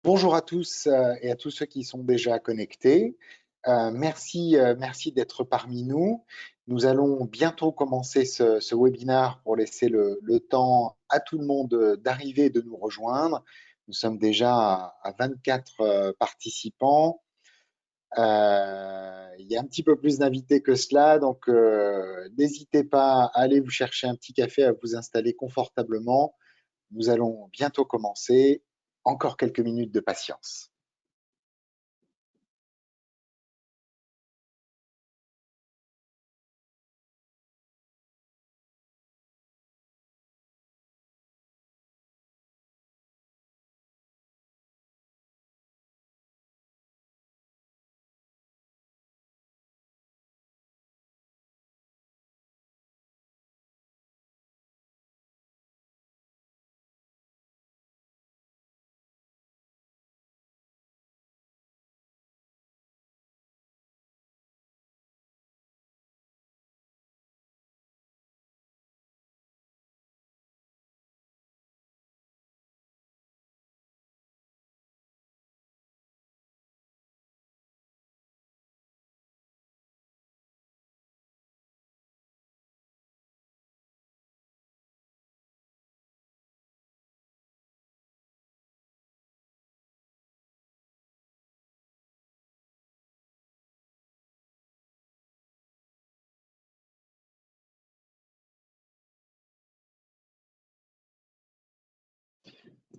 Bonjour à tous et à tous ceux qui sont déjà connectés. Merci d'être parmi nous. Nous allons bientôt commencer ce webinaire pour laisser le temps à tout le monde d'arriver et de nous rejoindre. Nous sommes déjà à 24 participants. Il y a un petit peu plus d'invités que cela, donc n'hésitez pas à aller vous chercher un petit café, à vous installer confortablement. Nous allons bientôt commencer. Encore quelques minutes de patience.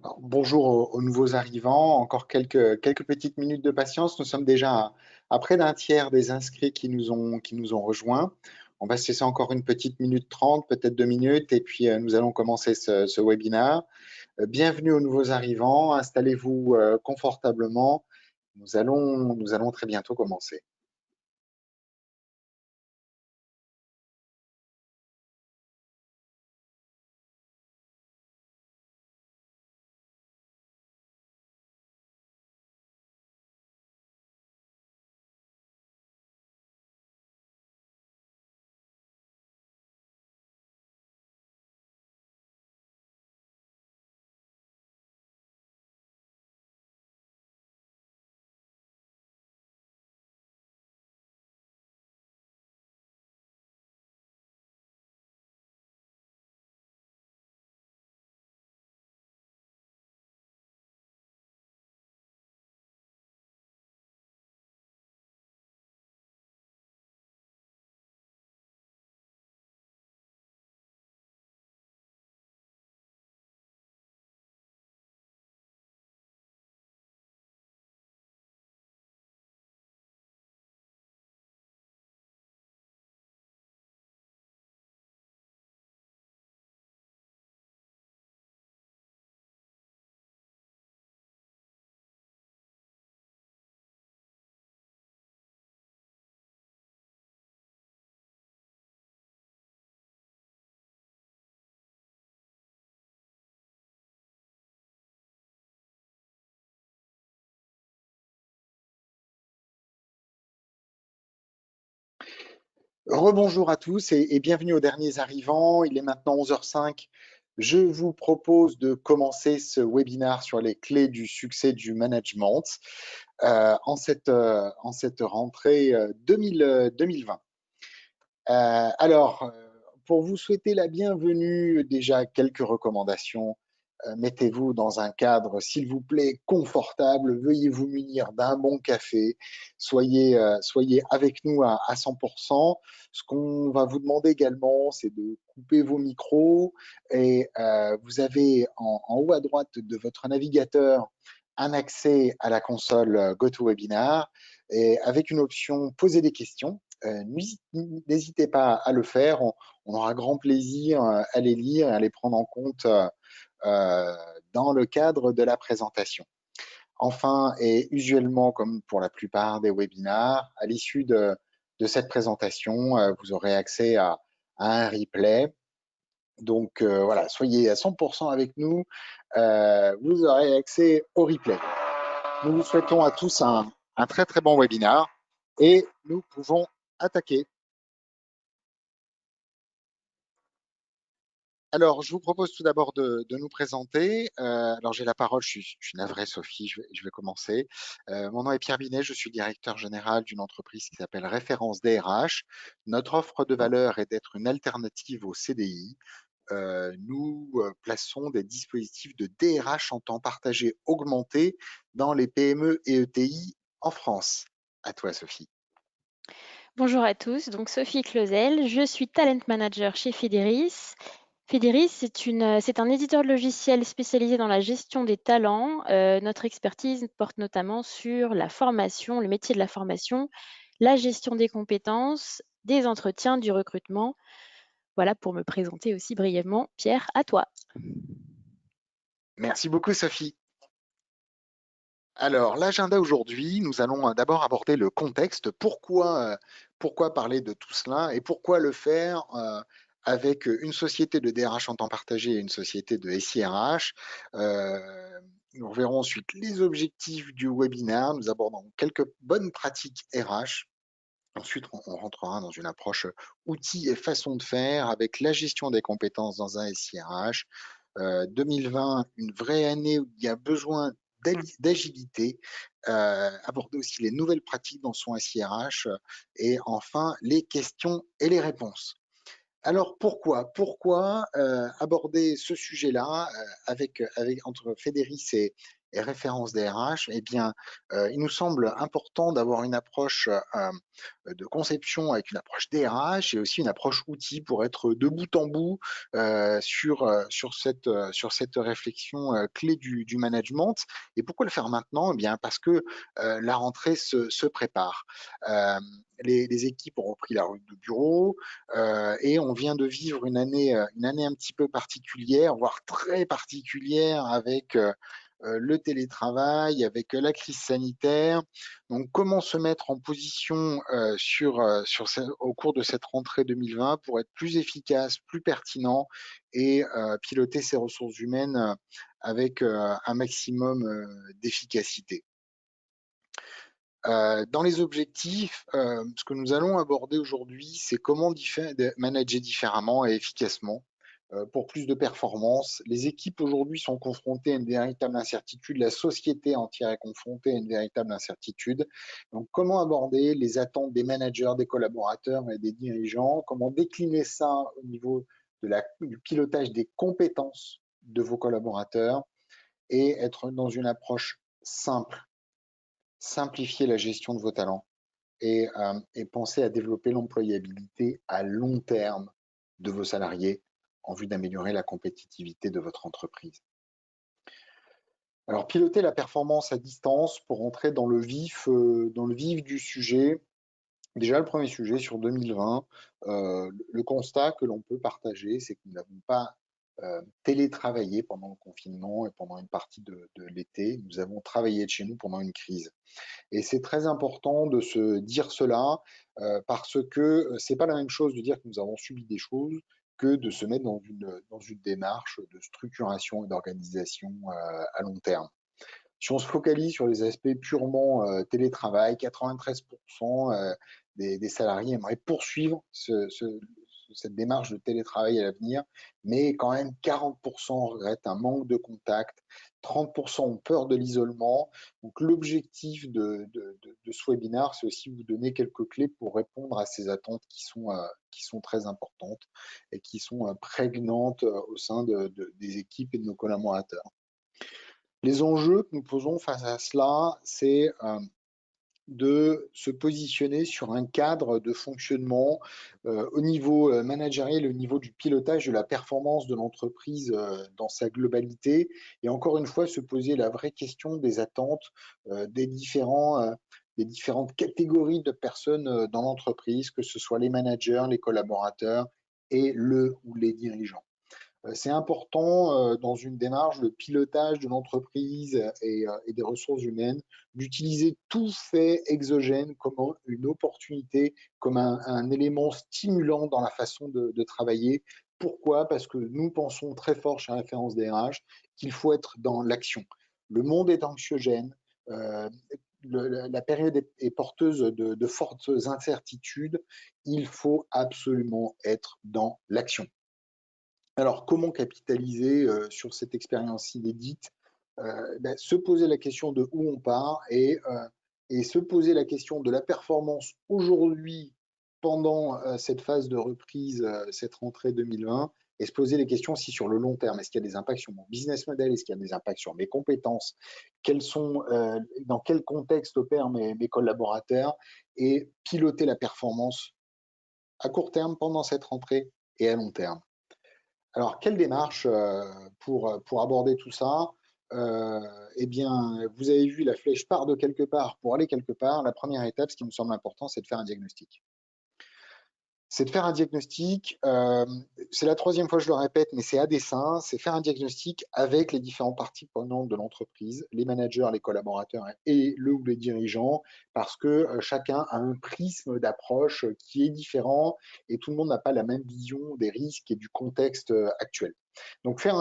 Alors, bonjour aux nouveaux arrivants. Encore quelques petites minutes de patience. Nous sommes déjà à près d'un tiers des inscrits qui nous ont rejoints. On va se laisser encore une petite minute 30, peut-être 2 minutes, et puis nous allons commencer ce webinaire. Bienvenue aux nouveaux arrivants. Installez-vous confortablement. Nous allons très bientôt commencer. Rebonjour à tous et bienvenue aux derniers arrivants. Il est maintenant 11h05. Je vous propose de commencer ce webinaire sur les clés du succès du management en cette rentrée 2020. Pour vous souhaiter la bienvenue, déjà quelques recommandations. Mettez-vous dans un cadre, s'il vous plaît, confortable. Veuillez vous munir d'un bon café. Soyez avec nous à 100%. Ce qu'on va vous demander également, c'est de couper vos micros. Et vous avez en haut à droite de votre navigateur un accès à la console GoToWebinar et avec une option poser des questions. N'hésitez pas à le faire. On aura grand plaisir à les lire et à les prendre en compte euh, dans le cadre de la présentation. Enfin, et usuellement, comme pour la plupart des webinars, à l'issue de cette présentation, vous aurez accès à un replay. Donc voilà, soyez à 100% avec nous. Vous aurez accès au replay. Nous vous souhaitons à tous un très très bon webinaire et nous pouvons attaquer. Alors, je vous propose tout d'abord de nous présenter. Alors, j'ai la parole, je suis navré, Sophie, je vais commencer. Mon nom est Pierre Binet, je suis directeur général d'une entreprise qui s'appelle Référence DRH. Notre offre de valeur est d'être une alternative au CDI. Nous plaçons des dispositifs de DRH en temps partagé augmenté dans les PME et ETI en France. À toi, Sophie. Bonjour à tous, donc Sophie Clausel, je suis talent manager chez Fideris. Fideris, c'est un éditeur de logiciels spécialisé dans la gestion des talents. Notre expertise porte notamment sur la formation, le métier de la formation, la gestion des compétences, des entretiens, du recrutement. Voilà pour me présenter aussi brièvement. Pierre, à toi. Merci beaucoup, Sophie. Alors, l'agenda aujourd'hui, nous allons d'abord aborder le contexte. Pourquoi parler de tout cela et pourquoi le faire avec une société de DRH en temps partagé et une société de SIRH. Nous verrons ensuite les objectifs du webinaire. Nous abordons quelques bonnes pratiques RH. Ensuite, on rentrera dans une approche outils et façon de faire avec la gestion des compétences dans un SIRH. 2020, une vraie année où il y a besoin d'agilité, aborder aussi les nouvelles pratiques dans son SIRH et enfin les questions et les réponses. Alors pourquoi aborder ce sujet-là entre Fédéris et Référence DRH? Eh bien, il nous semble important d'avoir une approche de conception avec une approche DRH et aussi une approche outil pour être de bout en bout sur cette réflexion clé du management. Et pourquoi le faire maintenant? Eh bien, parce que la rentrée se prépare. Euh, les équipes ont repris la route de bureau, et on vient de vivre une année un petit peu particulière, voire très particulière avec le télétravail, avec la crise sanitaire. Donc, comment se mettre en position au cours de cette rentrée 2020 pour être plus efficace, plus pertinent et piloter ses ressources humaines avec un maximum d'efficacité. Dans les objectifs, ce que nous allons aborder aujourd'hui, c'est comment manager différemment et efficacement pour plus de performance. Les équipes aujourd'hui sont confrontées à une véritable incertitude, la société entière est confrontée à une véritable incertitude. Donc, comment aborder les attentes des managers, des collaborateurs et des dirigeants? Comment décliner ça au niveau du pilotage des compétences de vos collaborateurs et être dans une approche simple, simplifier la gestion de vos talents et penser à développer l'employabilité à long terme de vos salariés en vue d'améliorer la compétitivité de votre entreprise. Alors, piloter la performance à distance pour entrer dans le vif du sujet. Déjà, le premier sujet sur 2020, le constat que l'on peut partager, c'est que nous n'avons pas télétravaillé pendant le confinement et pendant une partie de l'été. Nous avons travaillé de chez nous pendant une crise. Et c'est très important de se dire cela parce que c'est pas la même chose de dire que nous avons subi des choses que de se mettre dans une démarche de structuration et d'organisation à long terme. Si on se focalise sur les aspects purement télétravail, 93% des salariés aimeraient poursuivre cette démarche de télétravail à l'avenir, mais quand même 40% regrettent un manque de contact, 30% ont peur de l'isolement. Donc l'objectif de ce webinaire, c'est aussi vous donner quelques clés pour répondre à ces attentes qui sont très importantes et qui sont prégnantes au sein des équipes et de nos collaborateurs. Les enjeux que nous posons face à cela, c'est de se positionner sur un cadre de fonctionnement au niveau managériel, au niveau du pilotage de la performance de l'entreprise dans sa globalité. Et encore une fois, se poser la vraie question des attentes des différentes catégories de personnes dans l'entreprise, que ce soit les managers, les collaborateurs et le ou les dirigeants. C'est important dans une démarche de pilotage de l'entreprise et des ressources humaines d'utiliser tout fait exogène comme une opportunité, comme un élément stimulant dans la façon de travailler. Pourquoi? Parce que nous pensons très fort chez Référence DRH qu'il faut être dans l'action. Le monde est anxiogène, euh, la période est porteuse de fortes incertitudes, il faut absolument être dans l'action. Alors, comment capitaliser sur cette expérience inédite? Se poser la question de où on part et se poser la question de la performance aujourd'hui pendant cette phase de reprise, cette rentrée 2020, et se poser les questions aussi sur le long terme. Est-ce qu'il y a des impacts sur mon business model? Est-ce qu'il y a des impacts sur mes compétences? Dans quel contexte opèrent mes collaborateurs? Et piloter la performance à court terme pendant cette rentrée et à long terme. Alors, quelle démarche pour aborder tout ça? Eh bien, vous avez vu, la flèche part de quelque part pour aller quelque part. La première étape, ce qui me semble important, c'est de faire un diagnostic. C'est de faire un diagnostic, c'est la troisième fois que je le répète, mais c'est à dessein, c'est faire un diagnostic avec les différentes parties prenantes de l'entreprise, les managers, les collaborateurs et le ou les dirigeants, parce que chacun a un prisme d'approche qui est différent et tout le monde n'a pas la même vision des risques et du contexte actuel. Donc faire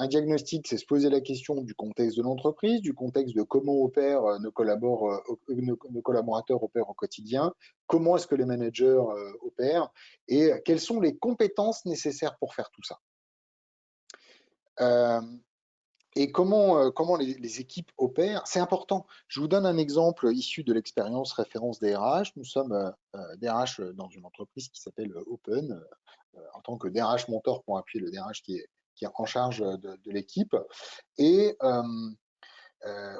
un diagnostic, c'est se poser la question du contexte de l'entreprise, du contexte de comment opèrent nos collaborateurs opèrent au quotidien, comment est-ce que les managers opèrent et quelles sont les compétences nécessaires pour faire tout ça. Et comment les équipes opèrent, c'est important. Je vous donne un exemple issu de l'expérience référence DRH. Nous sommes DRH dans une entreprise qui s'appelle Open, en tant que DRH mentor pour appuyer le DRH qui est en charge de l'équipe. Et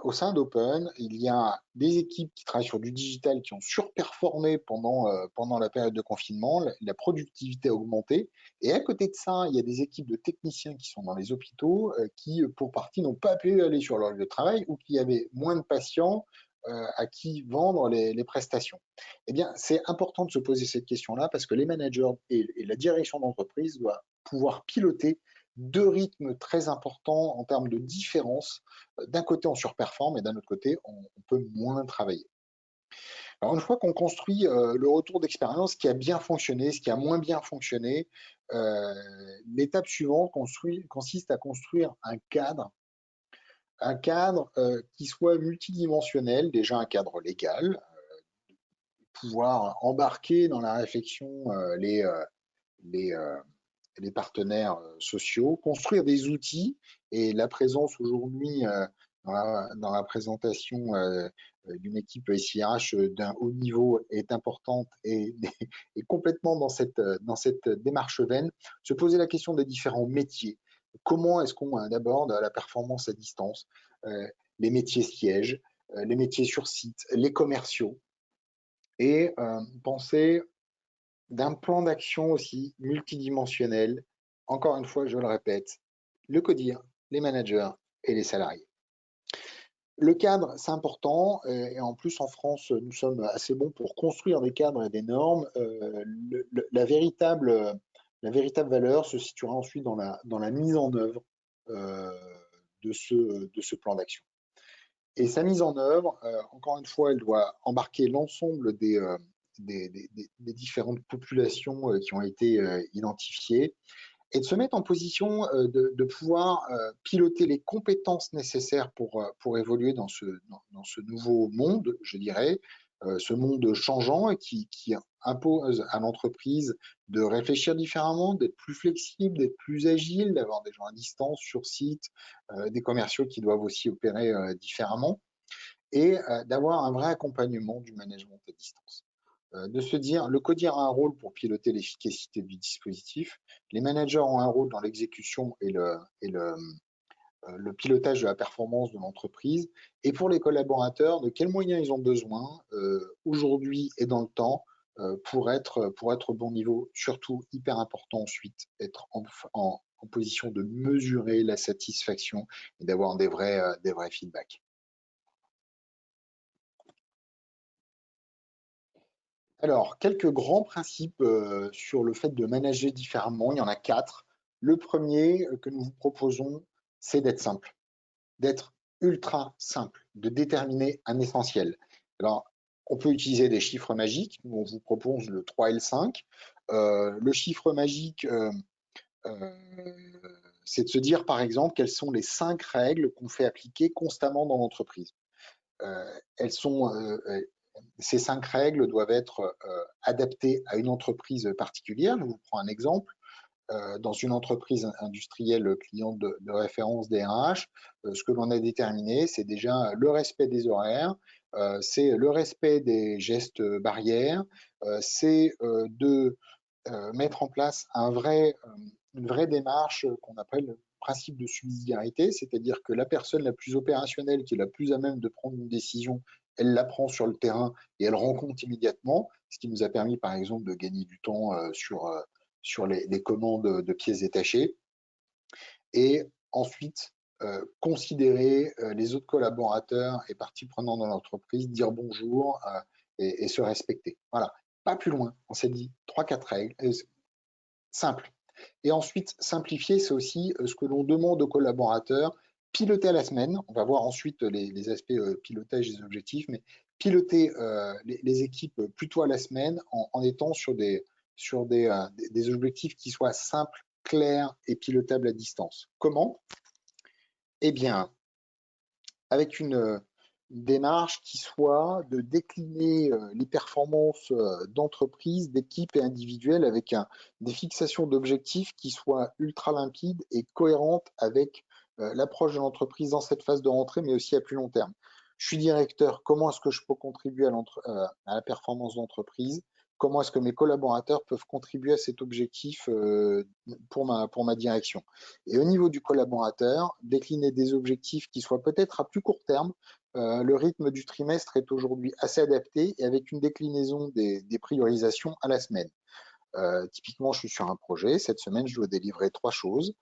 au sein d'Open, il y a des équipes qui travaillent sur du digital qui ont surperformé pendant la période de confinement, la productivité a augmenté. Et à côté de ça, il y a des équipes de techniciens qui sont dans les hôpitaux qui, pour partie, n'ont pas pu aller sur leur lieu de travail ou qui avaient moins de patients à qui vendre les prestations. Eh bien, c'est important de se poser cette question-là parce que les managers et la direction d'entreprise doivent pouvoir piloter deux rythmes très importants en termes de différence. D'un côté, on surperforme et d'un autre côté, on peut moins travailler. Alors, une fois qu'on construit le retour d'expérience, ce qui a bien fonctionné, ce qui a moins bien fonctionné, l'étape suivante consiste à construire un cadre qui soit multidimensionnel, déjà un cadre légal, pouvoir embarquer dans la réflexion les, les partenaires sociaux, construire des outils, et la présence aujourd'hui dans la présentation d'une équipe SIRH d'un haut niveau est importante et, et complètement dans cette démarche vaine, se poser la question des différents métiers. Comment est-ce qu'on aborde la performance à distance, les métiers sièges, les métiers sur site, les commerciaux, et penser d'un plan d'action aussi multidimensionnel. Encore une fois, je le répète, le CODIR, les managers et les salariés. Le cadre, c'est important, et en plus en France, nous sommes assez bons pour construire des cadres et des normes. La véritable valeur se situera ensuite dans la mise en œuvre de ce plan d'action. Et sa mise en œuvre, encore une fois, elle doit embarquer l'ensemble des différentes populations qui ont été identifiées, et de se mettre en position de pouvoir piloter les compétences nécessaires pour évoluer dans ce nouveau monde, je dirais, ce monde changeant et qui impose à l'entreprise de réfléchir différemment, d'être plus flexible, d'être plus agile, d'avoir des gens à distance, sur site, des commerciaux qui doivent aussi opérer différemment, et d'avoir un vrai accompagnement du management à distance. De se dire, le CODIR a un rôle pour piloter l'efficacité du dispositif, les managers ont un rôle dans l'exécution et le pilotage de la performance de l'entreprise, et pour les collaborateurs, de quels moyens ils ont besoin aujourd'hui et dans le temps pour être au bon niveau. Surtout, hyper important ensuite, être en position de mesurer la satisfaction et d'avoir des vrais feedbacks. Alors, quelques grands principes sur le fait de manager différemment. Il y en a 4. Le premier que nous vous proposons, c'est d'être simple, d'être ultra simple, de déterminer un essentiel. Alors, on peut utiliser des chiffres magiques. Nous, on vous propose le 3 et le 5. Le chiffre magique, c'est de se dire, par exemple, quelles sont les 5 règles qu'on fait appliquer constamment dans l'entreprise. Elles sont Ces 5 règles doivent être adaptées à une entreprise particulière. Je vous prends un exemple. dans une entreprise industrielle cliente de référence des RH, ce que l'on a déterminé, c'est déjà le respect des horaires, c'est le respect des gestes barrières, c'est de mettre en place une vraie démarche qu'on appelle le principe de subsidiarité, c'est-à-dire que la personne la plus opérationnelle, qui est la plus à même de prendre une décision, elle la prend sur le terrain et elle rend compte immédiatement, ce qui nous a permis par exemple de gagner du temps sur les commandes de pièces détachées. Et ensuite, considérer les autres collaborateurs et parties prenantes dans l'entreprise, dire bonjour et se respecter. Voilà, pas plus loin. On s'est dit 3-4 règles, simple. Et ensuite, simplifier, c'est aussi ce que l'on demande aux collaborateurs, piloter à la semaine. On va voir ensuite les aspects pilotage des objectifs, mais piloter les équipes plutôt à la semaine en étant sur des objectifs qui soient simples, clairs et pilotables à distance. Comment? Eh bien, avec une démarche qui soit de décliner les performances d'entreprise, d'équipe et individuelles avec des fixations d'objectifs qui soient ultra limpides et cohérentes avec l'approche de l'entreprise dans cette phase de rentrée, mais aussi à plus long terme. Je suis directeur, comment est-ce que je peux contribuer à la performance d'entreprise? Comment est-ce que mes collaborateurs peuvent contribuer à cet objectif pour ma direction? Et au niveau du collaborateur, décliner des objectifs qui soient peut-être à plus court terme. Le rythme du trimestre est aujourd'hui assez adapté et avec une déclinaison des priorisations à la semaine. Typiquement, je suis sur un projet. Cette semaine, je dois délivrer 3 choses.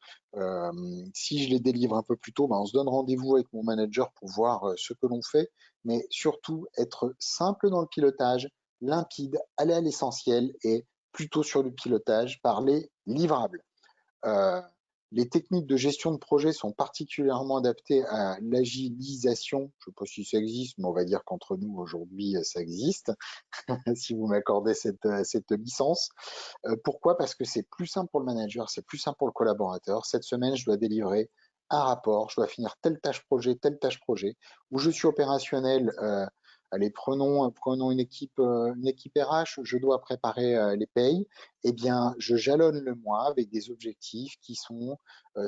Si je les délivre un peu plus tôt, on se donne rendez-vous avec mon manager pour voir ce que l'on fait, mais surtout être simple dans le pilotage, limpide, aller à l'essentiel et plutôt sur le pilotage par les livrables. Euh, les techniques de gestion de projet sont particulièrement adaptées à l'agilisation. Je ne sais pas si ça existe, mais on va dire qu'entre nous, aujourd'hui, ça existe, si vous m'accordez cette licence. Pourquoi? Parce que c'est plus simple pour le manager, c'est plus simple pour le collaborateur. Cette semaine, je dois délivrer un rapport, je dois finir telle tâche projet, où je suis opérationnel. Allez, prenons une équipe RH, je dois préparer les payes. Eh bien, je jalonne le mois avec des objectifs qui sont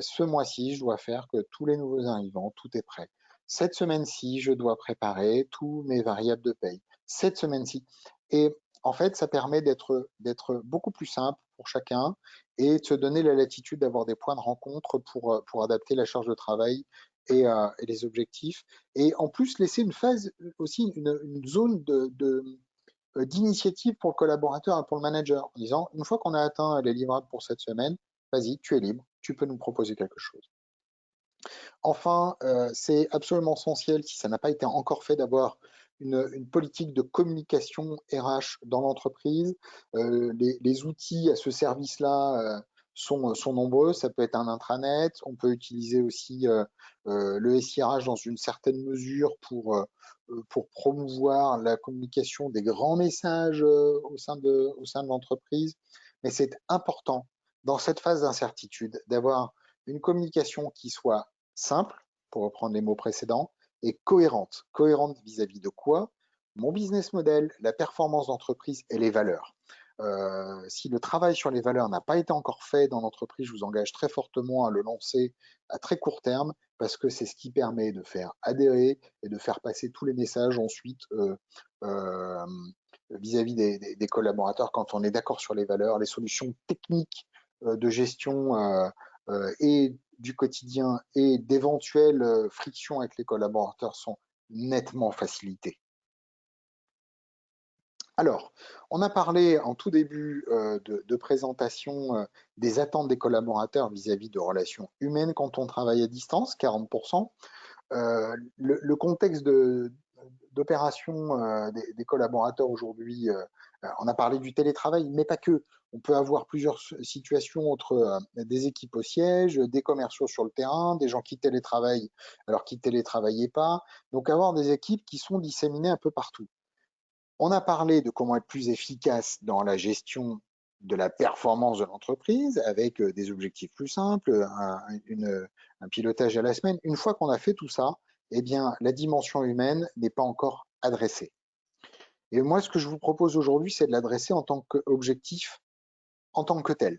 ce mois-ci, je dois faire que tous les nouveaux arrivants, tout est prêt. Cette semaine-ci, je dois préparer tous mes variables de paye. Cette semaine-ci. Et en fait, ça permet d'être beaucoup plus simple pour chacun et de se donner la latitude d'avoir des points de rencontre pour adapter la charge de travail et les objectifs. Et en plus, laisser une phase, aussi une zone d'initiative pour le collaborateur et pour le manager, en disant, une fois qu'on a atteint les livrables pour cette semaine, vas-y, tu es libre, tu peux nous proposer quelque chose. Enfin, c'est absolument essentiel, si ça n'a pas été encore fait, d'avoir une politique de communication RH dans l'entreprise. Les outils à ce service-là sont nombreux. Ça peut être un intranet. On peut utiliser aussi le SIRH dans une certaine mesure pour promouvoir la communication des grands messages au sein de l'entreprise. Mais c'est important, dans cette phase d'incertitude, d'avoir une communication qui soit simple, pour reprendre les mots précédents, et cohérente. Cohérente vis-à-vis de quoi? Mon business model, la performance d'entreprise et les valeurs. Si le travail sur les valeurs n'a pas été encore fait dans l'entreprise, je vous engage très fortement à le lancer à très court terme parce que c'est ce qui permet de faire adhérer et de faire passer tous les messages ensuite vis-à-vis des collaborateurs quand on est d'accord sur les valeurs, les solutions techniques de gestion et du quotidien et d'éventuelles frictions avec les collaborateurs sont nettement facilitées. Alors, on a parlé en tout début de présentation des attentes des collaborateurs vis-à-vis de relations humaines quand on travaille à distance, 40%. Le contexte d'opération des collaborateurs aujourd'hui, on a parlé du télétravail, mais pas que. On peut avoir plusieurs situations entre des équipes au siège, des commerciaux sur le terrain, des gens qui télétravaillent alors qu'ils ne télétravaillaient pas. Donc avoir des équipes qui sont disséminées un peu partout. On a parlé de comment être plus efficace dans la gestion de la performance de l'entreprise avec des objectifs plus simples, un pilotage à la semaine. Une fois qu'on a fait tout ça, eh bien, la dimension humaine n'est pas encore adressée. Et moi, ce que je vous propose aujourd'hui, c'est de l'adresser en tant qu'objectif, en tant que tel.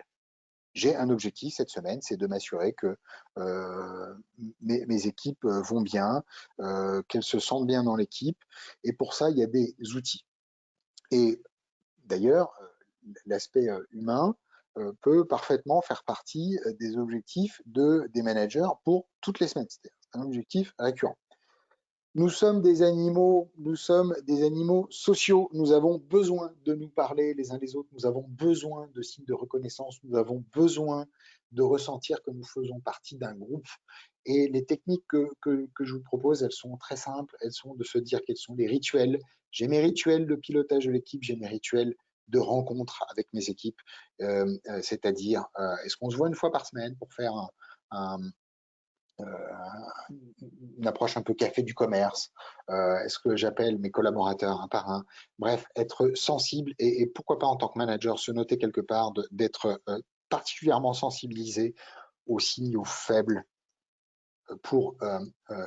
J'ai un objectif cette semaine, c'est de m'assurer que mes équipes vont bien, qu'elles se sentent bien dans l'équipe. Et pour ça, il y a des outils. Et d'ailleurs, l'aspect humain peut parfaitement faire partie des objectifs des managers pour toutes les semaines. C'est un objectif récurrent. Nous sommes des animaux sociaux. Nous avons besoin de nous parler les uns les autres. Nous avons besoin de signes de reconnaissance. Nous avons besoin de ressentir que nous faisons partie d'un groupe. Et les techniques que je vous propose, elles sont très simples. Elles sont de se dire quels sont les rituels. J'ai mes rituels de pilotage de l'équipe, j'ai mes rituels de rencontre avec mes équipes. C'est-à-dire, est-ce qu'on se voit une fois par semaine pour faire un, une approche un peu café du commerce. Est-ce que j'appelle mes collaborateurs un par un? Bref, être sensible et pourquoi pas en tant que manager se noter quelque part d'être particulièrement sensibilisé aux signaux faibles pour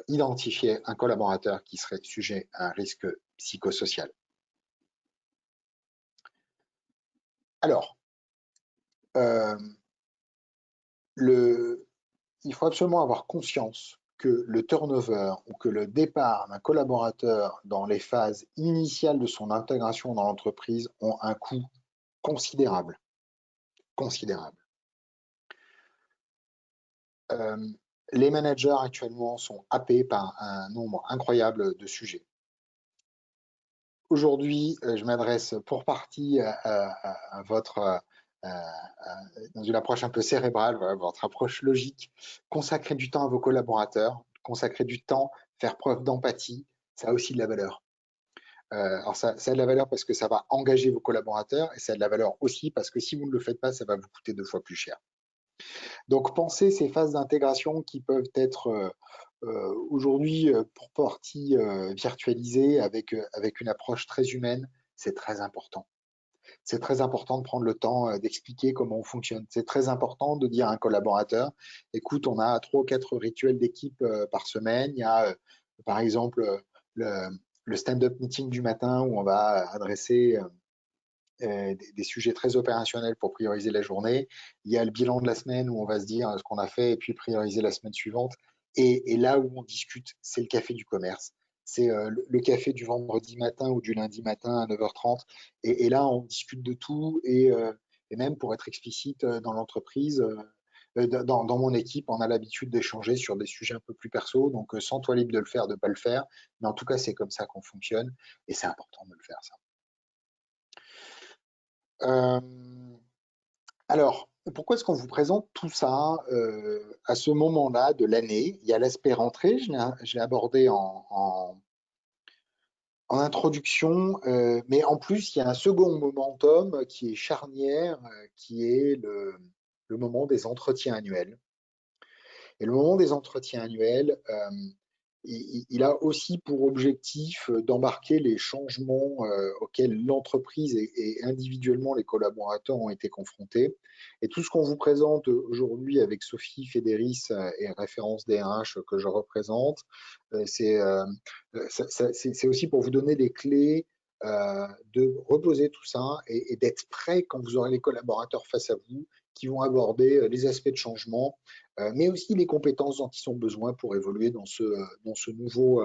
identifier un collaborateur qui serait sujet à un risque psychosocial. Alors, il faut absolument avoir conscience que le turnover ou que le départ d'un collaborateur dans les phases initiales de son intégration dans l'entreprise ont un coût considérable. Considérable. Les managers actuellement sont happés par un nombre incroyable de sujets. Aujourd'hui, je m'adresse pour partie à votre dans une approche un peu cérébrale, voilà, votre approche logique, consacrer du temps à vos collaborateurs, consacrer du temps, faire preuve d'empathie, ça a aussi de la valeur. Alors ça a de la valeur parce que ça va engager vos collaborateurs et ça a de la valeur aussi parce que si vous ne le faites pas, ça va vous coûter 2 fois plus cher. Donc pensez ces phases d'intégration qui peuvent être aujourd'hui pour partie virtualisées avec une approche très humaine, c'est très important. C'est très important de prendre le temps d'expliquer comment on fonctionne. C'est très important de dire à un collaborateur, écoute, on a 3 ou 4 rituels d'équipe par semaine. Il y a par exemple le, le stand-up meeting du matin où on va adresser des sujets très opérationnels pour prioriser la journée. Il y a le bilan de la semaine où on va se dire ce qu'on a fait et puis prioriser la semaine suivante. Et là où on discute, c'est le café du commerce. C'est le café du vendredi matin ou du lundi matin à 9h30. Et là, on discute de tout. Et même pour être explicite, dans l'entreprise, dans mon équipe, on a l'habitude d'échanger sur des sujets un peu plus perso. Donc, sans toi libre de le faire, de ne pas le faire. Mais en tout cas, c'est comme ça qu'on fonctionne. Et c'est important de le faire, ça. Euh, Alors, pourquoi est-ce qu'on vous présente tout ça à ce moment-là de l'année? Il y a l'aspect rentrée, je l'ai abordé en introduction, mais en plus, il y a un second momentum qui est charnière, qui est le moment des entretiens annuels. Et le moment des entretiens annuels, il a aussi pour objectif d'embarquer les changements auxquels l'entreprise et individuellement les collaborateurs ont été confrontés. Et tout ce qu'on vous présente aujourd'hui avec Sophie Fédéris et référence DRH que je représente, c'est aussi pour vous donner les clés de reposer tout ça et d'être prêt quand vous aurez les collaborateurs face à vous qui vont aborder les aspects de changement, mais aussi les compétences dont ils ont besoin pour évoluer dans ce nouveau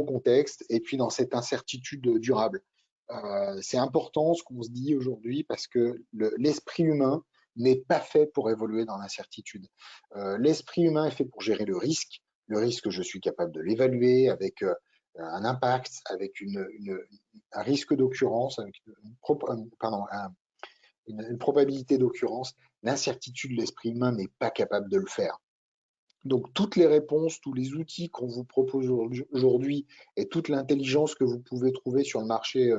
contexte et puis dans cette incertitude durable. C'est important ce qu'on se dit aujourd'hui parce que l'esprit humain n'est pas fait pour évoluer dans l'incertitude. L'esprit humain est fait pour gérer le risque. Le risque, je suis capable de l'évaluer avec un impact, avec un risque d'occurrence, avec une probabilité d'occurrence. L'incertitude, l'esprit humain n'est pas capable de le faire. Donc toutes les réponses, tous les outils qu'on vous propose aujourd'hui et toute l'intelligence que vous pouvez trouver sur le marché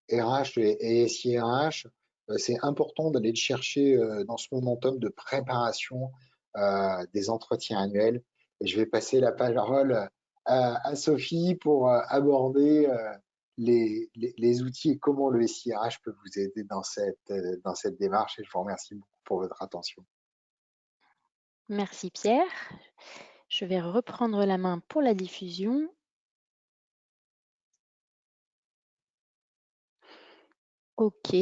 RH et SIRH, c'est important d'aller le chercher dans ce momentum de préparation des entretiens annuels. Et je vais passer la parole à Sophie pour aborder les outils et comment le SIRH peut vous aider dans cette démarche. Et je vous remercie beaucoup pour votre attention. Merci Pierre. Je vais reprendre la main pour la diffusion. OK.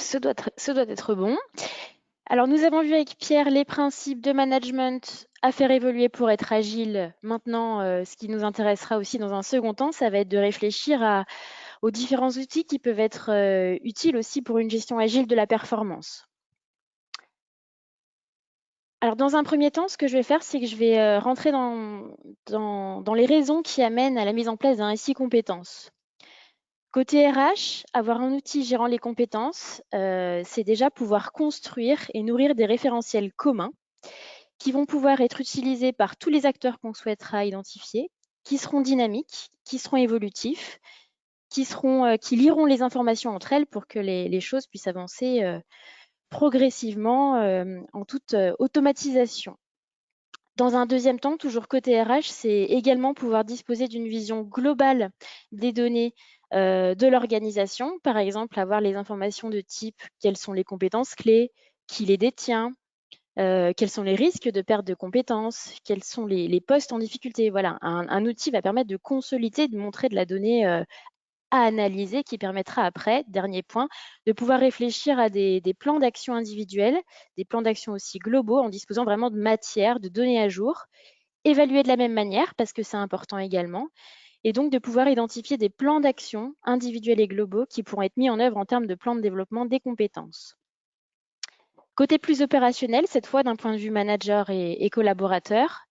ce doit être bon. Alors, nous avons vu avec Pierre les principes de management à faire évoluer pour être agile. Maintenant, ce qui nous intéressera aussi dans un second temps, ça va être de réfléchir aux différents outils qui peuvent être utiles aussi pour une gestion agile de la performance. Alors, dans un premier temps, ce que je vais faire, c'est que je vais rentrer dans les raisons qui amènent à la mise en place d'un SI compétences. Côté RH, avoir un outil gérant les compétences, c'est déjà pouvoir construire et nourrir des référentiels communs qui vont pouvoir être utilisés par tous les acteurs qu'on souhaitera identifier, qui seront dynamiques, qui seront évolutifs, qui lieront les informations entre elles pour que les choses puissent avancer progressivement en toute automatisation. Dans un deuxième temps, toujours côté RH, c'est également pouvoir disposer d'une vision globale des données de l'organisation. Par exemple, avoir les informations de type quelles sont les compétences clés, qui les détient, quels sont les risques de perte de compétences, quels sont les postes en difficulté. Voilà, un outil va permettre de consolider, de montrer de la donnée à analyser qui permettra après, dernier point, de pouvoir réfléchir à des plans d'action individuels, des plans d'action aussi globaux en disposant vraiment de matière, de données à jour, évaluer de la même manière parce que c'est important également, et donc de pouvoir identifier des plans d'action individuels et globaux qui pourront être mis en œuvre en termes de plan de développement des compétences. Côté plus opérationnel, cette fois d'un point de vue manager et collaborateur,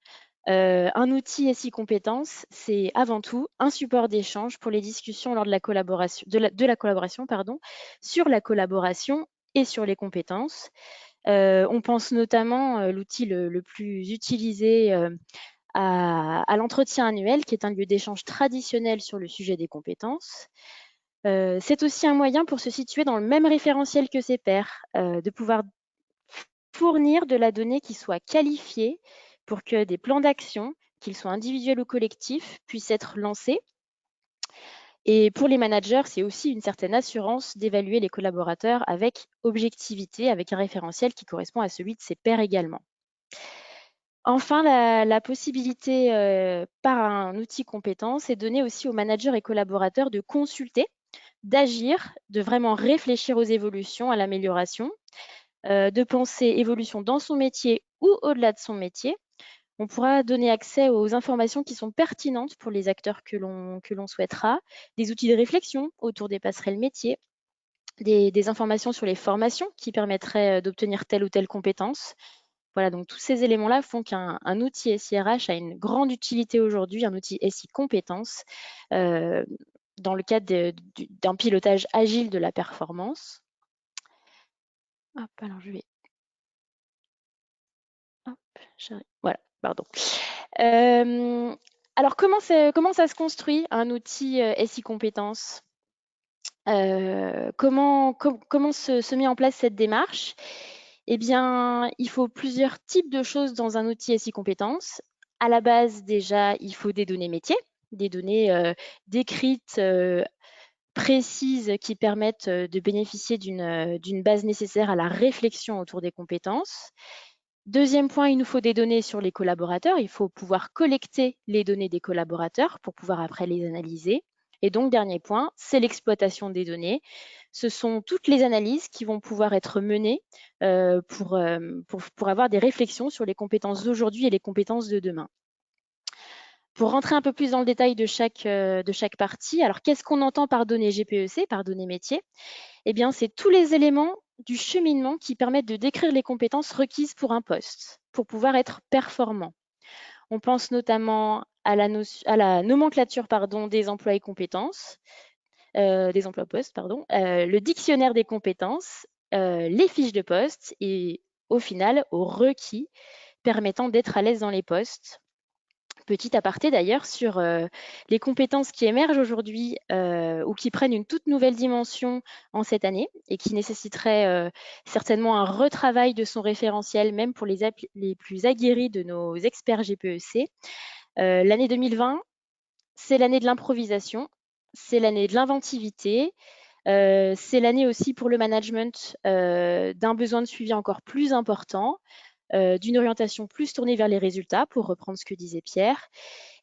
un outil SI compétences, c'est avant tout un support d'échange pour les discussions lors de la collaboration, sur la collaboration et sur les compétences. On pense notamment l'outil le plus utilisé à l'entretien annuel, qui est un lieu d'échange traditionnel sur le sujet des compétences. C'est aussi un moyen pour se situer dans le même référentiel que ses pairs, de pouvoir fournir de la donnée qui soit qualifiée pour que des plans d'action, qu'ils soient individuels ou collectifs, puissent être lancés. Et pour les managers, c'est aussi une certaine assurance d'évaluer les collaborateurs avec objectivité, avec un référentiel qui correspond à celui de ses pairs également. Enfin, la possibilité par un outil compétence est donnée aussi aux managers et collaborateurs de consulter, d'agir, de vraiment réfléchir aux évolutions, à l'amélioration, de penser évolution dans son métier ou au-delà de son métier. On pourra donner accès aux informations qui sont pertinentes pour les acteurs que l'on souhaitera, des outils de réflexion autour des passerelles métiers, des informations sur les formations qui permettraient d'obtenir telle ou telle compétence. Voilà, donc tous ces éléments-là font qu'un outil SIRH a une grande utilité aujourd'hui, un outil SI compétences, dans le cadre d'un pilotage agile de la performance. Hop, alors je vais... Hop, j'arrive. Voilà, pardon. Alors, comment ça se construit un outil SI compétences? Comment se met en place cette démarche? Eh bien, il faut plusieurs types de choses dans un outil SI compétences. À la base, déjà, il faut des données métiers, des données décrites, précises qui permettent de bénéficier d'une base nécessaire à la réflexion autour des compétences. Deuxième point, il nous faut des données sur les collaborateurs. Il faut pouvoir collecter les données des collaborateurs pour pouvoir après les analyser. Et donc, dernier point, c'est l'exploitation des données. Ce sont toutes les analyses qui vont pouvoir être menées pour avoir des réflexions sur les compétences d'aujourd'hui et les compétences de demain. Pour rentrer un peu plus dans le détail de chaque partie, alors qu'est-ce qu'on entend par données GPEC, par données métiers? Eh bien, c'est tous les éléments du cheminement qui permettent de décrire les compétences requises pour un poste, pour pouvoir être performant. On pense notamment à la nomenclature des emplois et compétences, des emplois postes, le dictionnaire des compétences, les fiches de poste et au final aux requis permettant d'être à l'aise dans les postes. Petit aparté d'ailleurs sur les compétences qui émergent aujourd'hui ou qui prennent une toute nouvelle dimension en cette année et qui nécessiteraient certainement un retravail de son référentiel, même pour les plus aguerris de nos experts GPEC. L'année 2020, c'est l'année de l'improvisation, c'est l'année de l'inventivité, c'est l'année aussi pour le management d'un besoin de suivi encore plus important. d'une orientation plus tournée vers les résultats, pour reprendre ce que disait Pierre.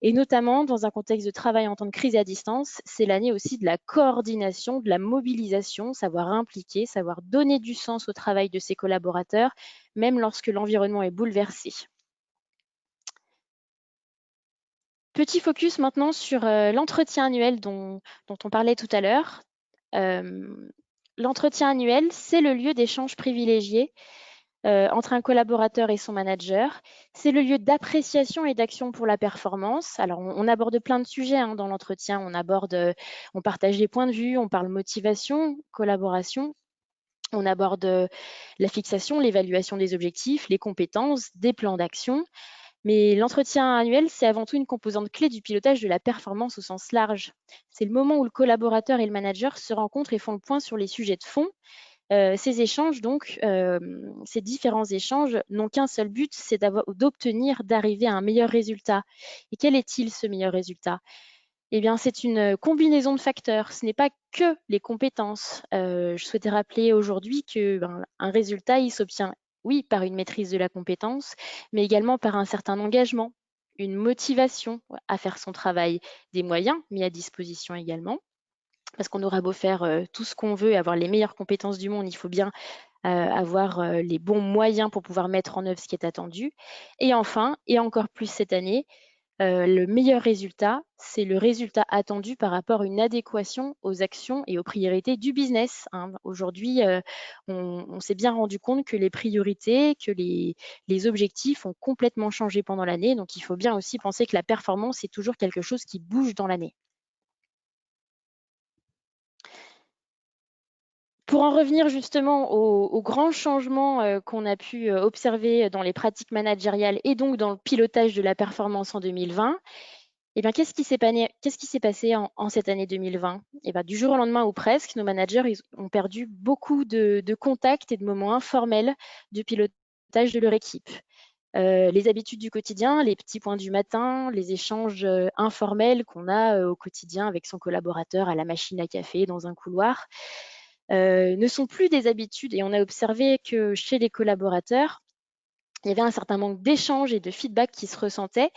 Et notamment, dans un contexte de travail en temps de crise et à distance, c'est l'année aussi de la coordination, de la mobilisation, savoir impliquer, savoir donner du sens au travail de ses collaborateurs, même lorsque l'environnement est bouleversé. Petit focus maintenant sur l'entretien annuel dont on parlait tout à l'heure. L'entretien annuel, c'est le lieu d'échange privilégié entre un collaborateur et son manager. C'est le lieu d'appréciation et d'action pour la performance. Alors, on aborde plein de sujets hein, dans l'entretien. On partage les points de vue, on parle motivation, collaboration. On aborde la fixation, l'évaluation des objectifs, les compétences, des plans d'action. Mais l'entretien annuel, c'est avant tout une composante clé du pilotage de la performance au sens large. C'est le moment où le collaborateur et le manager se rencontrent et font le point sur les sujets de fond. Ces échanges, donc, ces différents échanges n'ont qu'un seul but, c'est d'arriver à un meilleur résultat. Et quel est-il ce meilleur résultat? Eh bien, c'est une combinaison de facteurs. Ce n'est pas que les compétences. Je souhaitais rappeler aujourd'hui que un résultat, il s'obtient, oui, par une maîtrise de la compétence, mais également par un certain engagement, une motivation à faire son travail, des moyens mis à disposition également. Parce qu'on aura beau faire tout ce qu'on veut, avoir les meilleures compétences du monde, il faut bien avoir les bons moyens pour pouvoir mettre en œuvre ce qui est attendu. Et enfin, et encore plus cette année, le meilleur résultat, c'est le résultat attendu par rapport à une adéquation aux actions et aux priorités du business, hein. Aujourd'hui, on s'est bien rendu compte que les priorités, que les objectifs ont complètement changé pendant l'année. Donc, il faut bien aussi penser que la performance est toujours quelque chose qui bouge dans l'année. Pour en revenir justement aux grands changements qu'on a pu observer dans les pratiques managériales et donc dans le pilotage de la performance en 2020, eh bien, qu'est-ce qui s'est passé en cette année 2020? Eh bien, du jour au lendemain ou presque, nos managers ont perdu beaucoup de contacts et de moments informels de pilotage de leur équipe. Les habitudes du quotidien, les petits points du matin, les échanges informels qu'on a au quotidien avec son collaborateur à la machine à café, dans un couloir, ne sont plus des habitudes. Et on a observé que chez les collaborateurs, il y avait un certain manque d'échanges et de feedback qui se ressentait,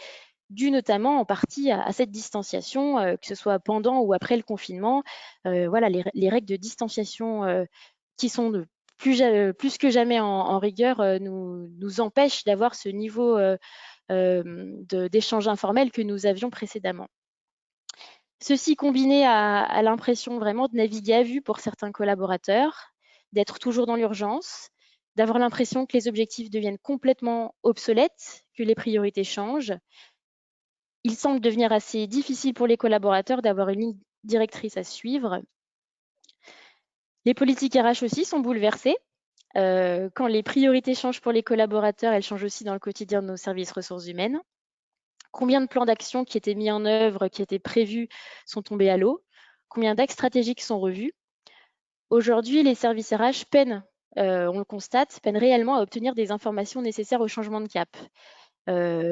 dû notamment en partie à cette distanciation, que ce soit pendant ou après le confinement. Voilà, les règles de distanciation qui sont plus que jamais en rigueur nous empêchent d'avoir ce niveau d'échange informel que nous avions précédemment. Ceci combiné à l'impression vraiment de naviguer à vue pour certains collaborateurs, d'être toujours dans l'urgence, d'avoir l'impression que les objectifs deviennent complètement obsolètes, que les priorités changent. Il semble devenir assez difficile pour les collaborateurs d'avoir une ligne directrice à suivre. Les politiques RH aussi sont bouleversées. Quand les priorités changent pour les collaborateurs, elles changent aussi dans le quotidien de nos services ressources humaines. Combien de plans d'action qui étaient mis en œuvre, qui étaient prévus, sont tombés à l'eau? Combien d'axes stratégiques sont revus? Aujourd'hui, les services RH peinent, on le constate, peinent réellement à obtenir des informations nécessaires au changement de cap.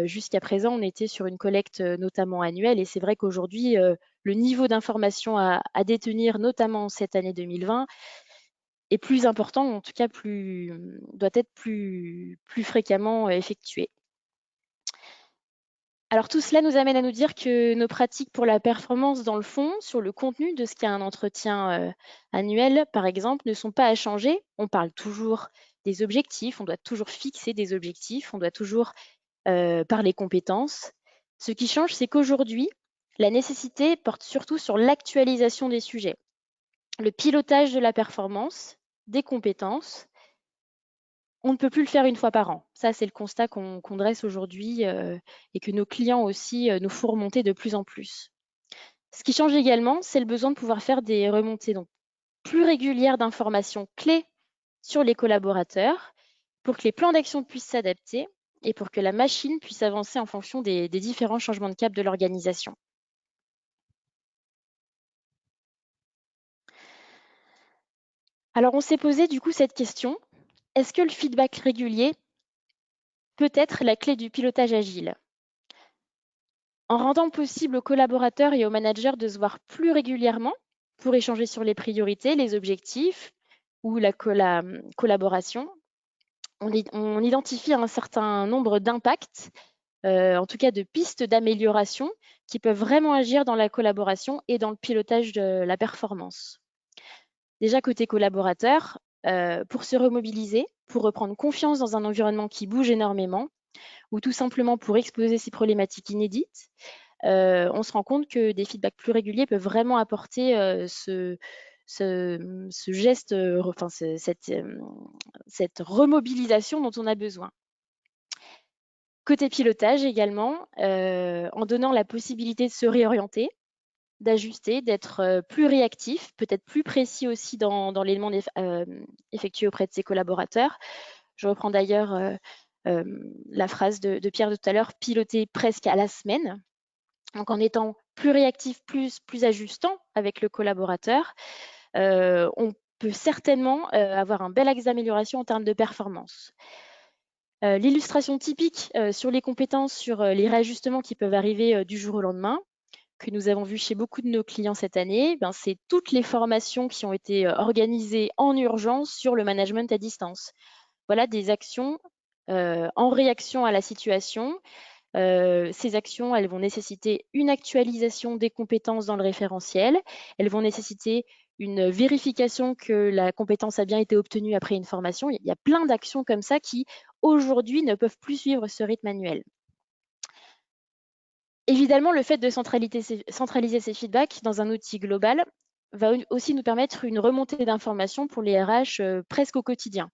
Jusqu'à présent, on était sur une collecte notamment annuelle et c'est vrai qu'aujourd'hui, le niveau d'information à détenir, notamment cette année 2020, est plus important, en tout cas doit être plus fréquemment effectué. Alors tout cela nous amène à nous dire que nos pratiques pour la performance dans le fond, sur le contenu de ce qu'est un entretien annuel, par exemple, ne sont pas à changer. On parle toujours des objectifs, on doit toujours fixer des objectifs, on doit toujours parler compétences. Ce qui change, c'est qu'aujourd'hui, la nécessité porte surtout sur l'actualisation des sujets, le pilotage de la performance, des compétences. On ne peut plus le faire une fois par an. Ça, c'est le constat qu'on dresse aujourd'hui et que nos clients aussi nous font remonter de plus en plus. Ce qui change également, c'est le besoin de pouvoir faire des remontées donc, plus régulières d'informations clés sur les collaborateurs pour que les plans d'action puissent s'adapter et pour que la machine puisse avancer en fonction des différents changements de cap de l'organisation. Alors, on s'est posé du coup cette question. Est-ce que le feedback régulier peut être la clé du pilotage agile? En rendant possible aux collaborateurs et aux managers de se voir plus régulièrement pour échanger sur les priorités, les objectifs ou la collaboration, on identifie un certain nombre d'impacts, en tout cas de pistes d'amélioration qui peuvent vraiment agir dans la collaboration et dans le pilotage de la performance. Déjà côté collaborateur, pour se remobiliser, pour reprendre confiance dans un environnement qui bouge énormément ou tout simplement pour exposer ces problématiques inédites, on se rend compte que des feedbacks plus réguliers peuvent vraiment apporter ce geste, enfin cette remobilisation dont on a besoin. Côté pilotage également, en donnant la possibilité de se réorienter, d'ajuster, d'être plus réactif, peut-être plus précis aussi dans les demandes effectuées auprès de ses collaborateurs. Je reprends d'ailleurs la phrase de Pierre de tout à l'heure, piloter presque à la semaine. Donc en étant plus réactif, plus ajustant avec le collaborateur, on peut certainement avoir un bel axe d'amélioration en termes de performance. L'illustration typique sur les compétences, sur les réajustements qui peuvent arriver du jour au lendemain, que nous avons vu chez beaucoup de nos clients cette année, ben, c'est toutes les formations qui ont été organisées en urgence sur le management à distance. Voilà des actions en réaction à la situation. Ces actions, elles vont nécessiter une actualisation des compétences dans le référentiel. Elles vont nécessiter une vérification que la compétence a bien été obtenue après une formation. Il y a plein d'actions comme ça qui, aujourd'hui, ne peuvent plus suivre ce rythme annuel. Évidemment, le fait de centraliser ces feedbacks dans un outil global va aussi nous permettre une remontée d'informations pour les RH presque au quotidien.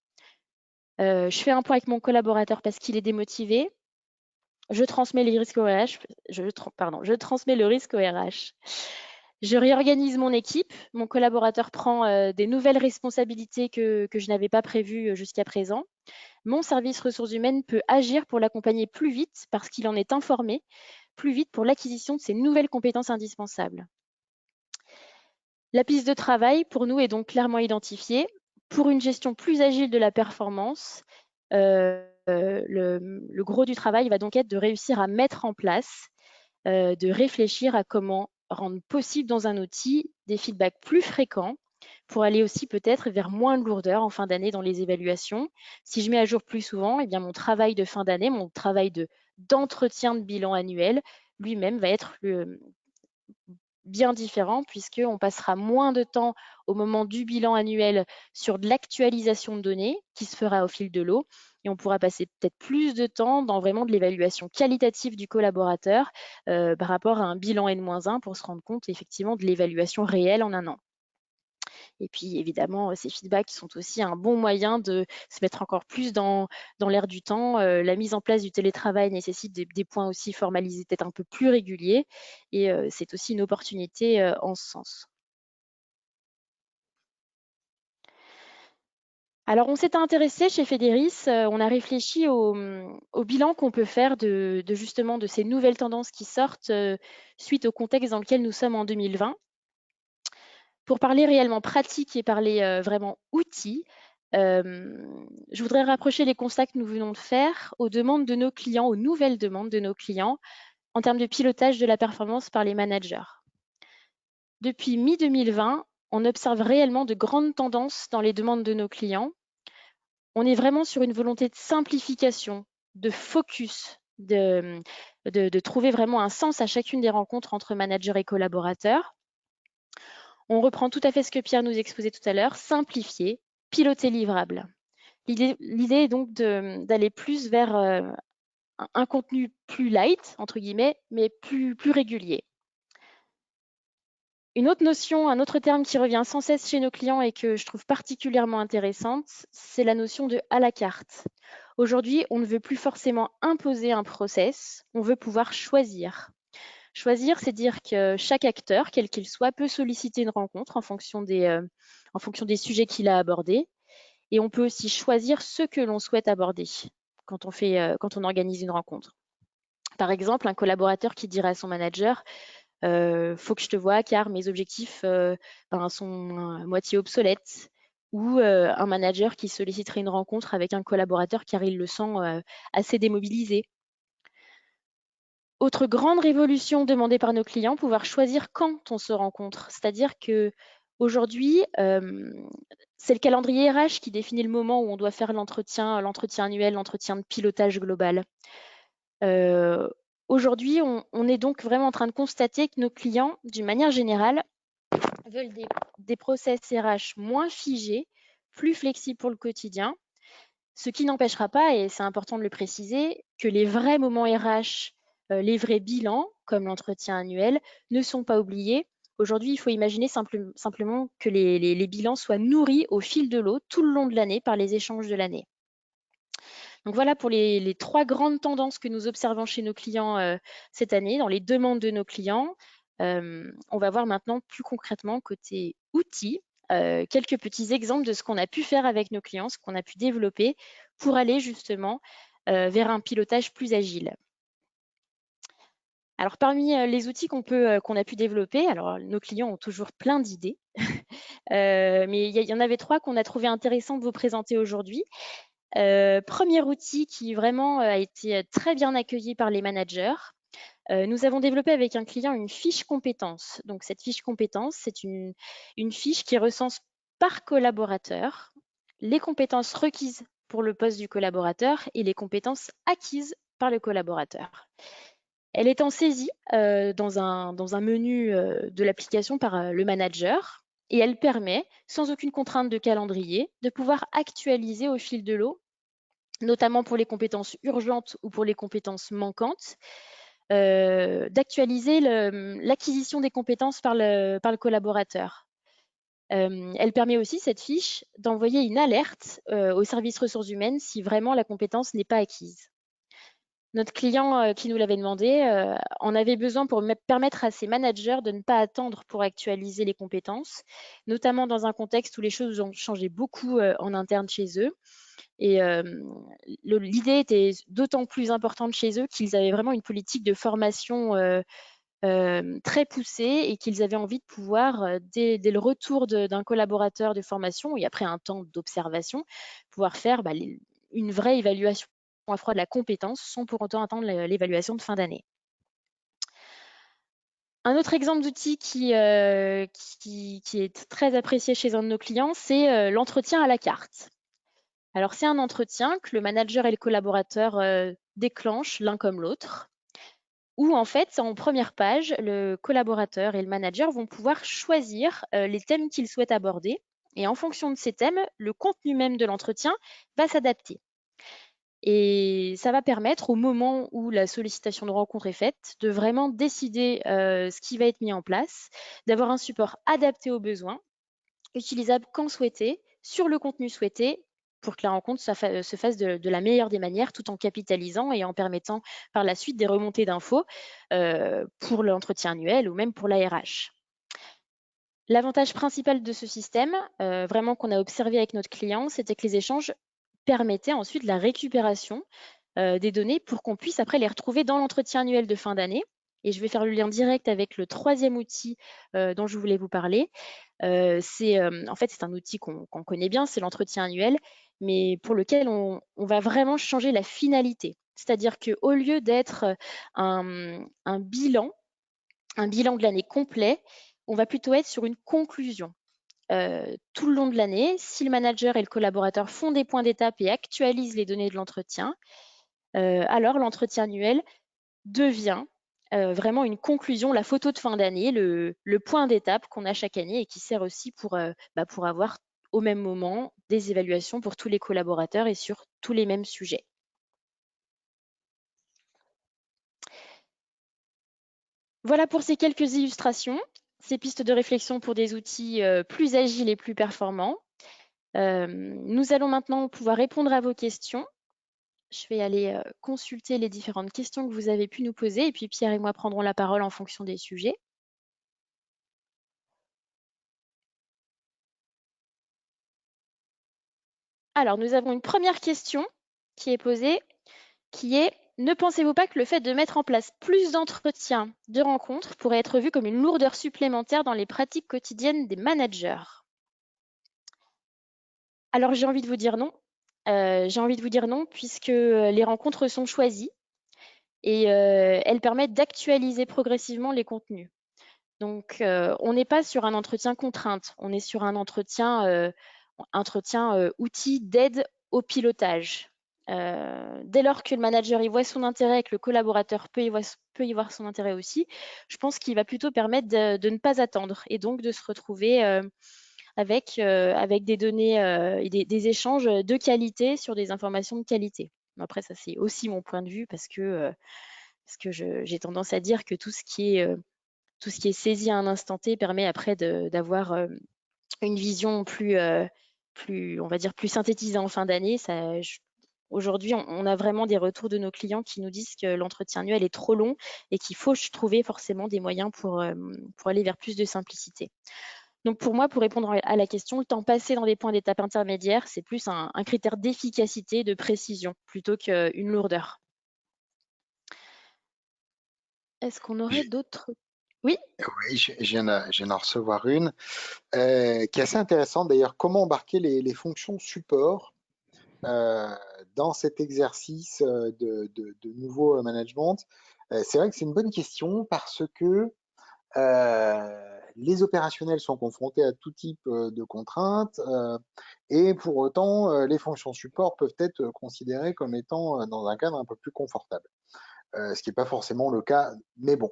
Je fais un point avec mon collaborateur parce qu'il est démotivé. Je transmets les risques au RH. Je transmets le risque au RH. Je réorganise mon équipe. Mon collaborateur prend des nouvelles responsabilités que je n'avais pas prévues jusqu'à présent. Mon service ressources humaines peut agir pour l'accompagner plus vite parce qu'il en est informé, plus vite pour l'acquisition de ces nouvelles compétences indispensables. La piste de travail, pour nous, est donc clairement identifiée. Pour une gestion plus agile de la performance, le gros du travail va donc être de réussir à mettre en place, de réfléchir à comment rendre possible dans un outil des feedbacks plus fréquents pour aller aussi peut-être vers moins de lourdeur en fin d'année dans les évaluations. Si je mets à jour plus souvent, eh bien mon travail de fin d'année, mon travail d'entretien de bilan annuel, lui-même va être bien différent puisqu'on passera moins de temps au moment du bilan annuel sur de l'actualisation de données qui se fera au fil de l'eau et on pourra passer peut-être plus de temps dans vraiment de l'évaluation qualitative du collaborateur par rapport à un bilan N-1 pour se rendre compte effectivement de l'évaluation réelle en un an. Et puis évidemment, ces feedbacks sont aussi un bon moyen de se mettre encore plus dans l'air du temps. La mise en place du télétravail nécessite des points aussi formalisés, peut-être un peu plus réguliers et c'est aussi une opportunité en ce sens. Alors on s'est intéressé chez Fédéris, on a réfléchi au bilan qu'on peut faire justement de ces nouvelles tendances qui sortent suite au contexte dans lequel nous sommes en 2020. Pour parler réellement pratique et parler vraiment outils, je voudrais rapprocher les constats que nous venons de faire aux demandes de nos clients, aux nouvelles demandes de nos clients en termes de pilotage de la performance par les managers. Depuis mi-2020, on observe réellement de grandes tendances dans les demandes de nos clients. On est vraiment sur une volonté de simplification, de focus, de trouver vraiment un sens à chacune des rencontres entre managers et collaborateurs. On reprend tout à fait ce que Pierre nous exposait tout à l'heure, simplifier, piloter livrable. L'idée est donc d'aller plus vers un contenu plus light, entre guillemets, mais plus régulier. Une autre notion, un autre terme qui revient sans cesse chez nos clients et que je trouve particulièrement intéressante, c'est la notion de à la carte. Aujourd'hui, on ne veut plus forcément imposer un process, on veut pouvoir choisir. Choisir, c'est dire que chaque acteur, quel qu'il soit, peut solliciter une rencontre en fonction des sujets qu'il a abordés. Et on peut aussi choisir ce que l'on souhaite aborder quand on organise une rencontre. Par exemple, un collaborateur qui dirait à son manager faut que je te voie car mes objectifs sont à moitié obsolètes. Ou un manager qui solliciterait une rencontre avec un collaborateur car il le sent assez démobilisé. Autre grande révolution demandée par nos clients, pouvoir choisir quand on se rencontre. C'est-à-dire qu'aujourd'hui, C'est le calendrier RH qui définit le moment où on doit faire l'entretien annuel, l'entretien de pilotage global. Aujourd'hui, on est donc vraiment en train de constater que nos clients, d'une manière générale, veulent des process RH moins figés, plus flexibles pour le quotidien, ce qui n'empêchera pas, et c'est important de le préciser, que les vrais moments RH, les vrais bilans, comme l'entretien annuel, ne sont pas oubliés. Aujourd'hui, il faut imaginer simplement que les bilans soient nourris au fil de l'eau tout le long de l'année par les échanges de l'année. Donc voilà pour les trois grandes tendances que nous observons chez nos clients cette année, dans les demandes de nos clients. On va voir maintenant plus concrètement côté outils, quelques petits exemples de ce qu'on a pu faire avec nos clients, ce qu'on a pu développer pour aller justement vers un pilotage plus agile. Alors parmi les outils qu'on a pu développer, alors nos clients ont toujours plein d'idées, mais il y en avait trois qu'on a trouvé intéressant de vous présenter aujourd'hui. Premier outil qui vraiment a été très bien accueilli par les managers. Nous avons développé avec un client une fiche compétences. Donc cette fiche compétences, c'est une fiche qui recense par collaborateur les compétences requises pour le poste du collaborateur et les compétences acquises par le collaborateur. Elle est en saisie dans un menu de l'application par le manager et elle permet, sans aucune contrainte de calendrier, de pouvoir actualiser au fil de l'eau, notamment pour les compétences urgentes ou pour les compétences manquantes, d'actualiser l'acquisition des compétences par le collaborateur. Elle permet aussi, cette fiche, d'envoyer une alerte au service ressources humaines si vraiment la compétence n'est pas acquise. Notre client qui nous l'avait demandé en avait besoin pour permettre à ses managers de ne pas attendre pour actualiser les compétences, notamment dans un contexte où les choses ont changé beaucoup en interne chez eux. Et l'idée était d'autant plus importante chez eux qu'ils avaient vraiment une politique de formation très poussée et qu'ils avaient envie de pouvoir, dès le retour d'un collaborateur de formation et après un temps d'observation, pouvoir faire une vraie évaluation à froid de la compétence sans pour autant attendre l'évaluation de fin d'année. Un autre exemple d'outil qui est très apprécié chez un de nos clients, c'est l'entretien à la carte. Alors, c'est un entretien que le manager et le collaborateur déclenchent l'un comme l'autre, où en fait, en première page, le collaborateur et le manager vont pouvoir choisir les thèmes qu'ils souhaitent aborder. Et en fonction de ces thèmes, le contenu même de l'entretien va s'adapter. Et ça va permettre, au moment où la sollicitation de rencontre est faite, de vraiment décider ce qui va être mis en place, d'avoir un support adapté aux besoins, utilisable quand souhaité, sur le contenu souhaité, pour que la rencontre se fasse de la meilleure des manières, tout en capitalisant et en permettant par la suite des remontées d'infos pour l'entretien annuel ou même pour l'ARH. L'avantage principal de ce système, vraiment qu'on a observé avec notre client, c'était que les échanges permettaient ensuite la récupération des données pour qu'on puisse après les retrouver dans l'entretien annuel de fin d'année. Et je vais faire le lien direct avec le troisième outil dont je voulais vous parler. En fait, c'est un outil qu'on connaît bien, c'est l'entretien annuel, mais pour lequel on va vraiment changer la finalité. C'est-à-dire qu'au lieu d'être un bilan de l'année complet, on va plutôt être sur une conclusion. Tout le long de l'année, si le manager et le collaborateur font des points d'étape et actualisent les données de l'entretien, alors l'entretien annuel devient vraiment une conclusion, la photo de fin d'année, le point d'étape qu'on a chaque année et qui sert aussi pour avoir au même moment des évaluations pour tous les collaborateurs et sur tous les mêmes sujets. Voilà pour ces quelques illustrations, ces pistes de réflexion pour des outils plus agiles et plus performants. Nous allons maintenant pouvoir répondre à vos questions. Je vais aller consulter les différentes questions que vous avez pu nous poser et puis Pierre et moi prendrons la parole en fonction des sujets. Alors, nous avons une première question qui est posée, qui est « Ne pensez-vous pas que le fait de mettre en place plus d'entretiens, de rencontres, pourrait être vu comme une lourdeur supplémentaire dans les pratiques quotidiennes des managers ?» Alors, j'ai envie de vous dire non. J'ai envie de vous dire non, puisque les rencontres sont choisies et elles permettent d'actualiser progressivement les contenus. Donc, on n'est pas sur un entretien contrainte, on est sur un entretien entretien outil d'aide au pilotage. Dès lors que le manager y voit son intérêt et que le collaborateur peut y voir son intérêt aussi, je pense qu'il va plutôt permettre de ne pas attendre et donc de se retrouver avec des données et des échanges de qualité sur des informations de qualité. Après, ça, c'est aussi mon point de vue parce que j'ai tendance à dire que tout ce qui est saisi à un instant T permet après d'avoir une vision on va dire, plus synthétisée en fin d'année. Aujourd'hui, on a vraiment des retours de nos clients qui nous disent que l'entretien annuel est trop long et qu'il faut trouver forcément des moyens pour aller vers plus de simplicité. Donc pour moi, pour répondre à la question, le temps passé dans des points d'étape intermédiaires, c'est plus un critère d'efficacité, de précision, plutôt qu'une lourdeur. Est-ce qu'on aurait J'ai- d'autres? Oui. Oui, je viens d'en recevoir une qui est assez intéressante d'ailleurs. Comment embarquer les fonctions support euh, dans cet exercice de nouveau management? C'est vrai que c'est une bonne question parce que les opérationnels sont confrontés à tout type de contraintes et pour autant, les fonctions support peuvent être considérées comme étant dans un cadre un peu plus confortable, ce qui n'est pas forcément le cas, mais bon,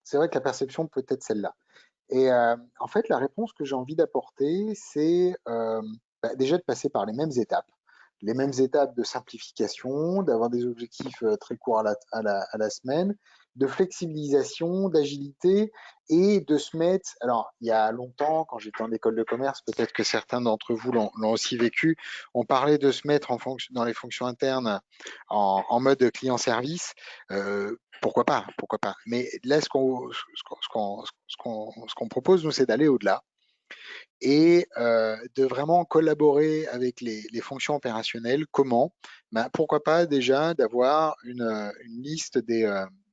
c'est vrai que la perception peut être celle-là. Et en fait, la réponse que j'ai envie d'apporter, c'est déjà de passer par les mêmes étapes de simplification, d'avoir des objectifs très courts à la semaine, de flexibilisation, d'agilité et de se mettre. Alors, il y a longtemps, quand j'étais en école de commerce, peut-être que certains d'entre vous l'ont aussi vécu, on parlait de se mettre dans les fonctions internes en mode client-service. Pourquoi pas, pourquoi pas. Mais là, ce qu'on propose, nous, c'est d'aller au-delà et de vraiment collaborer avec les fonctions opérationnelles. Comment? Ben, pourquoi pas déjà d'avoir une liste des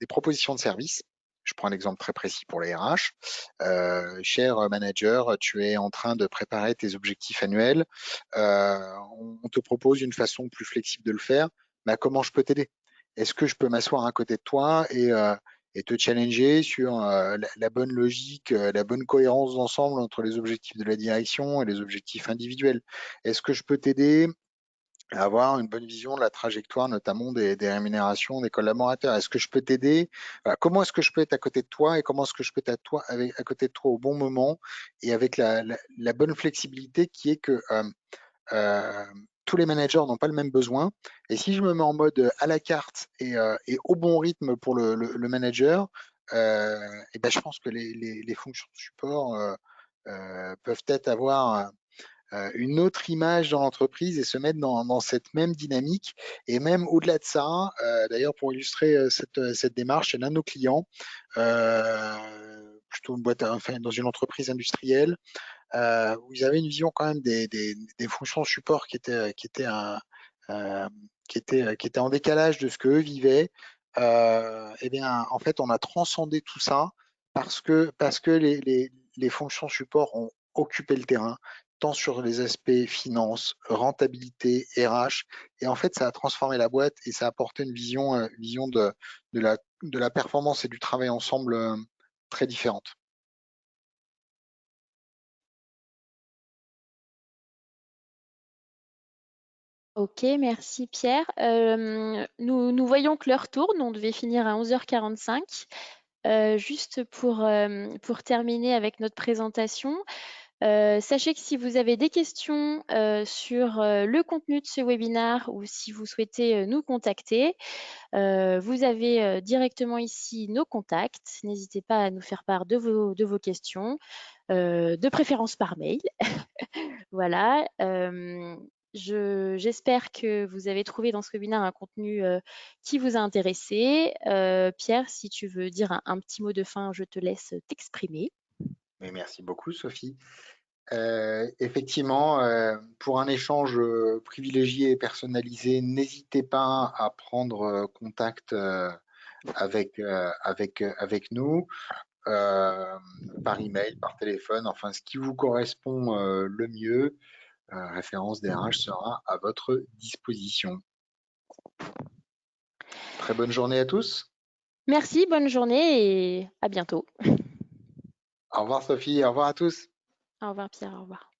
propositions de services. Je prends un exemple très précis pour les RH. Cher manager, tu es en train de préparer tes objectifs annuels. On te propose une façon plus flexible de le faire. Ben, comment je peux t'aider? Est-ce que je peux m'asseoir à côté de toi et te challenger sur la bonne logique, la bonne cohérence d'ensemble entre les objectifs de la direction et les objectifs individuels? Est-ce que je peux t'aider à avoir une bonne vision de la trajectoire, notamment des rémunérations des collaborateurs? Est-ce que je peux t'aider? Voilà, comment est-ce que je peux être à côté de toi et comment est-ce que je peux être à côté de toi au bon moment et avec la bonne flexibilité qui est que euh, tous les managers n'ont pas le même besoin. Et si je me mets en mode à la carte et au bon rythme pour le manager, et ben je pense que les fonctions de support peuvent être avoir une autre image dans l'entreprise et se mettre dans cette même dynamique. Et même au-delà de ça, d'ailleurs pour illustrer cette démarche, l'un de nos clients, plutôt une boîte, enfin, dans une entreprise industrielle, où ils avaient une vision quand même des fonctions support euh, qui étaient en décalage de ce qu'eux vivaient. Eh bien, en fait, on a transcendé tout ça parce que les fonctions support ont occupé le terrain, tant sur les aspects finance, rentabilité, RH. Et en fait, ça a transformé la boîte et ça a apporté une vision de la performance et du travail ensemble très différente. Ok, merci Pierre. Nous voyons que l'heure tourne, on devait finir à 11h45. Juste pour terminer avec notre présentation, sachez que si vous avez des questions sur le contenu de ce webinaire ou si vous souhaitez nous contacter, vous avez directement ici nos contacts. N'hésitez pas à nous faire part de vos questions, de préférence par mail. Voilà. J'espère que vous avez trouvé dans ce webinaire un contenu qui vous a intéressé. Pierre, si tu veux dire un petit mot de fin, je te laisse t'exprimer. Mais merci beaucoup, Sophie. Effectivement, pour un échange privilégié et personnalisé, n'hésitez pas à prendre contact avec nous euh, par email, par téléphone, enfin ce qui vous correspond le mieux. Référence DRH sera à votre disposition. Très bonne journée à tous. Merci, bonne journée et à bientôt. Au revoir Sophie, au revoir à tous. Au revoir Pierre, au revoir.